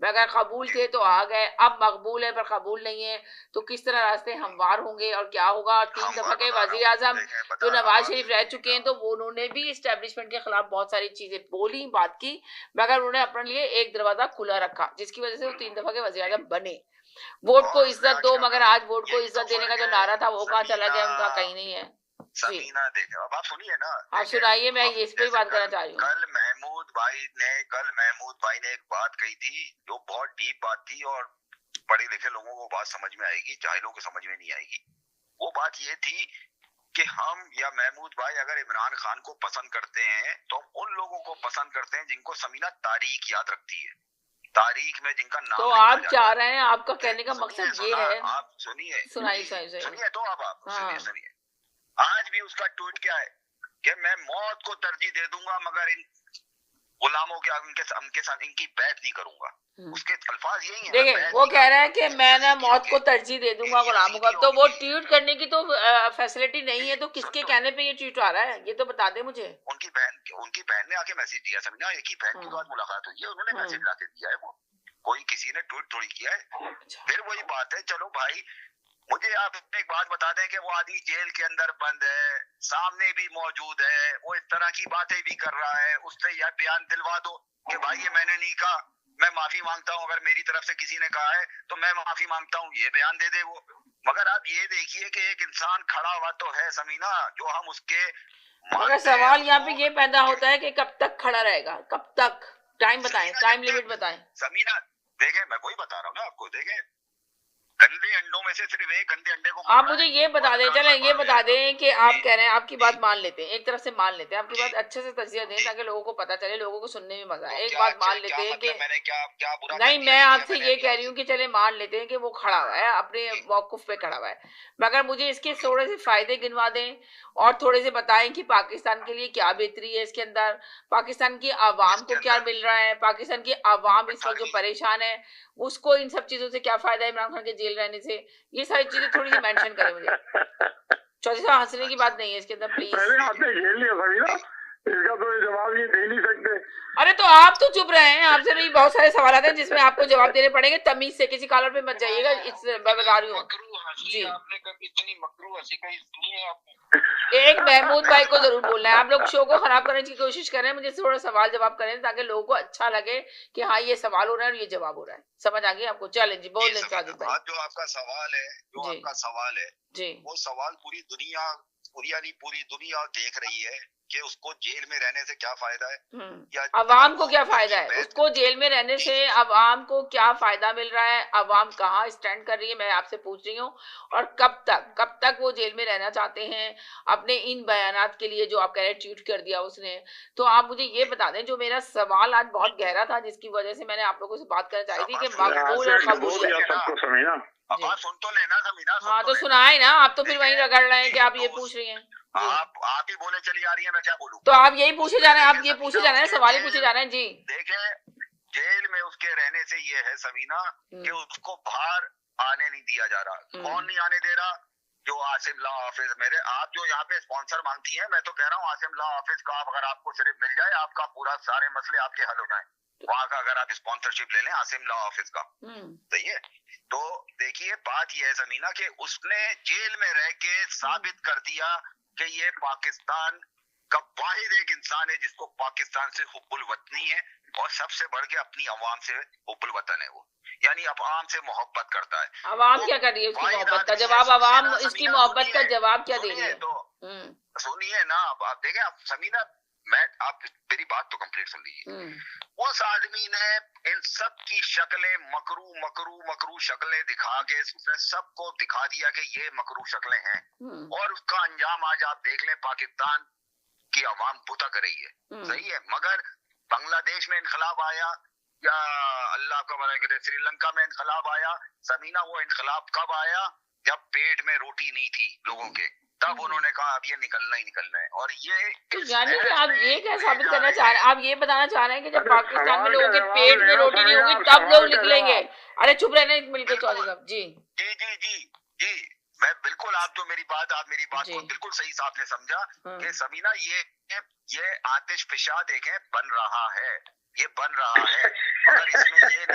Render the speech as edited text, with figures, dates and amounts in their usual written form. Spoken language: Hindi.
मगर कबूल थे तो आ गए, अब मकबूल है पर कबूल नहीं है, तो किस तरह रास्ते हमवार होंगे और क्या होगा। 3 दफा के वजीर आजम जो नवाज शरीफ रह चुके हैं, तो वो उन्होंने भी इस्टेब्लिशमेंट के खिलाफ बहुत सारी चीजें बोली, बात की, मगर उन्होंने अपने लिए एक दरवाजा खुला रखा, जिसकी वजह से वो 3 दफा के वजीर आजम बने। वोट को इज्जत दो, मगर आज वोट को इज्जत देने का जो नारा था वो कहाँ चला गया, उनका कहीं नहीं है। समीना देखे, अब आप सुनिए ना, आप सुनाइए, मैं इस पे ही बात करना चाह रही हूँ। कल महमूद भाई ने एक बात कही थी जो बहुत डीप बात थी, और पढ़े लिखे लोगों को बात समझ में आएगी, जाहिलों को समझ में नहीं आएगी। वो बात ये थी कि हम या महमूद भाई अगर इमरान खान को पसंद करते हैं तो हम उन लोगों को पसंद करते हैं जिनको समीना तारीख याद रखती है, तारीख में जिनका नाम तो आप चाह रहे हैं, आपका कहने का मकसद ये है, आप सुनिए सुनाइए तो आप सुनिए, आज भी उसका ट्वीट क्या है कि मैं मौत को तरजीह दे दूंगा मगर इन गुलामों के उनके साथ इनकी बैत नहीं करूंगा। उसके अल्फाज यही हैं। देखिए वो कह रहा है कि मैं ना मौत को तरजीह दे दूंगा गुलामों का, तो वो ट्वीट करने की तो फैसिलिटी नहीं है, तो किसके कहने पे ये ट्वीट आ रहा है, ये तो बता दे मुझे। उनकी बहन ने आके मैसेज दिया, समझना, एक ही बहन के बाद मुलाकात हुई है, उन्होंने मैसेज लाके दिया है, वो कोई किसी ने ट्वीट थोड़ी किया है। फिर वही बात है, चलो भाई मुझे आप एक बात बता दें कि वो आदमी जेल के अंदर बंद है, सामने भी मौजूद है, वो इस तरह की बातें भी कर रहा है, उससे यह बयान दिलवा दो कि भाई ये मैंने नहीं कहा, मैं माफी मांगता हूँ, अगर मेरी तरफ से किसी ने कहा है तो मैं माफी मांगता हूँ, ये बयान दे दे वो। मगर आप ये देखिए कि एक इंसान खड़ा हुआ तो है समीना, जो हम उसके, मगर सवाल यहाँ पे ये पैदा होता है कि कब तक खड़ा रहेगा, कब तक, टाइम बताएं, टाइम लिमिट बताएं। समीना देखे, मैं वही बता रहा हूँ ना आपको, देखे गंदे अंडों में से सिर्फ एक गंदे अंडे को आप मुझे ये बता दें, चले ये बता दें कि आप कह रहे हैं, आपकी बात मान लेते हैं, एक तरफ से मान लेते हैं, आपकी बात अच्छे से तजिया दें ताकि लोगों को पता चले, लोगों को सुनने में मजा आए। एक बात मान लेते हैं कि नहीं, मैं आपसे ये कह रही हूँ कि चले मान लेते हैं कि वो खड़ा हुआ है, अपने मौकूफ पे खड़ा हुआ है, मगर मुझे इसके थोड़े से फायदे गिनवा दें और थोड़े से बताएं कि पाकिस्तान के लिए क्या बेहतरी है इसके अंदर, पाकिस्तान की आवाम को क्या मिल रहा है, पाकिस्तान की आवाम इस वक्त जो परेशान है उसको इन सब चीजों से क्या फायदा है, इमरान खान के जेल रहने से, ये सारी चीजें थोड़ी सी मेंशन करें मुझे। चौधरी साहब हंसने की बात नहीं है इसके अंदर, प्लीज। आपने झेल लिया भाई ना, इसका तो जवाब ये दे नहीं सकते। अरे तो आप तो चुप रहे हैं, आपसे भी बहुत सारे सवाल आते हैं जिसमें आपको जवाब देने पड़ेंगे, तमीज से, किसी कॉलर पे मत जाइएगा, मैं बता रही हूँ जी। आपने कभी इतनी मकरू हंसी कहीं सुनी है आपने? एक महमूद भाई को जरूर बोलना है, आप लोग शो को खराब करने की कोशिश कर रहे हैं, मुझे थोड़ा सवाल जवाब करें ताकि लोगों को अच्छा लगे कि हाँ ये सवाल हो रहा है और ये जवाब हो रहा है, समझ आ गई आपको। चलें जी, बोल लें साजिद भाई। जो आपका सवाल है जी, वो सवाल पूरी दुनिया देख रही है कि उसको जेल में रहने से क्या फायदा है, या अवाम को क्या फायदा है, उसको जेल में रहने से अवाम को क्या फायदा मिल रहा है, अवाम कहाँ स्टैंड कर रही है, मैं आपसे पूछ रही हूँ, और कब तक वो जेल में रहना चाहते हैं अपने इन बयानात के लिए जो आप कह रहे हैं ट्वीट कर दिया उसने। तो आप मुझे ये बता दें, जो मेरा सवाल आज बहुत गहरा था जिसकी वजह से मैंने आप लोगों से बात करना चाही थी कि मकबूल और कबूल, सुन तो लेना समीना, हाँ तो सुनाए ना, आप तो फिर वहीं रगड़ रहे हैं कि आप ये पूछ रही हैं, आप ही बोले चली आ रही है, मैं क्या बोलूं। तो आप यही पूछे जा रहे हैं, आप ये पूछे जा रहे हैं, सवाल ही पूछे जा रहे हैं जी। देखें, जेल में उसके रहने से ये है समीना कि उसको बाहर आने नहीं दिया जा रहा। कौन नहीं आने दे रहा? जो आसिम लॉ ऑफिस, मेरे आप जो यहाँ पे स्पॉन्सर मांगती हैं, मैं तो कह रहा हूँ आसिम लॉ ऑफिस का अगर आपको सिर्फ मिल जाए, आपका पूरा सारे मसले आपके हल हो जाए, वहां का अगर आप स्पॉन्सरशिप ले लें आसिम लॉ ऑफिस का, सही है। तो देखिए बात यह है समीना कि उसने जेल में रह के साबित कर दिया कि ये पाकिस्तान का वाहिद एक इंसान है जिसको पाकिस्तान से हुब्बुल वतनी है, और सबसे बढ़ के अपनी अवाम से हुब्बुल वतन है वो, यानी अवाम से मोहब्बत करता है। अवाम क्या कर रही है उसकी मोहब्बत का जवाब, अवाम इसकी मोहब्बत का जवाब क्या दे रही है? तो सुनिए ना, आप देखें, आप समीना, आप मेरी बात तो कंप्लीट सुन लीजिए। उस आदमी ने इन सब की शक्लें मकरू शक्लें दिखा के उसने सबको दिखा दिया कि ये मकरू शक्लें हैं, और उसका अंजाम आज आप देख लें, पाकिस्तान की आवाम बुता कर रही है, सही है। मगर बांग्लादेश में इनकलाब आया, या अल्लाह का भला करे श्रीलंका में इनकलाब आया, समीना वो इनकलाब कब आया? जब पेट में रोटी नहीं थी लोगों के, तब उन्होंने कहा अब ये निकलना ही निकलना है। और ये तो यानी कि आप ये क्या साबित करना चाह रहे हैं, आप ये बताना चाह रहे हैं कि जब पाकिस्तान में लोगों के पेट में रोटी नहीं होगी तब लोग निकलेंगे? अरे चुप रहने मिलकर चौधरी साहब जी। जी जी जी जी, मैं बिल्कुल, आप मेरी बात को बिल्कुल सही से आपने समझा कि समीना ये आतिश फिशा देखें बन रहा है, ये बन रहा है, मगर इसमें ये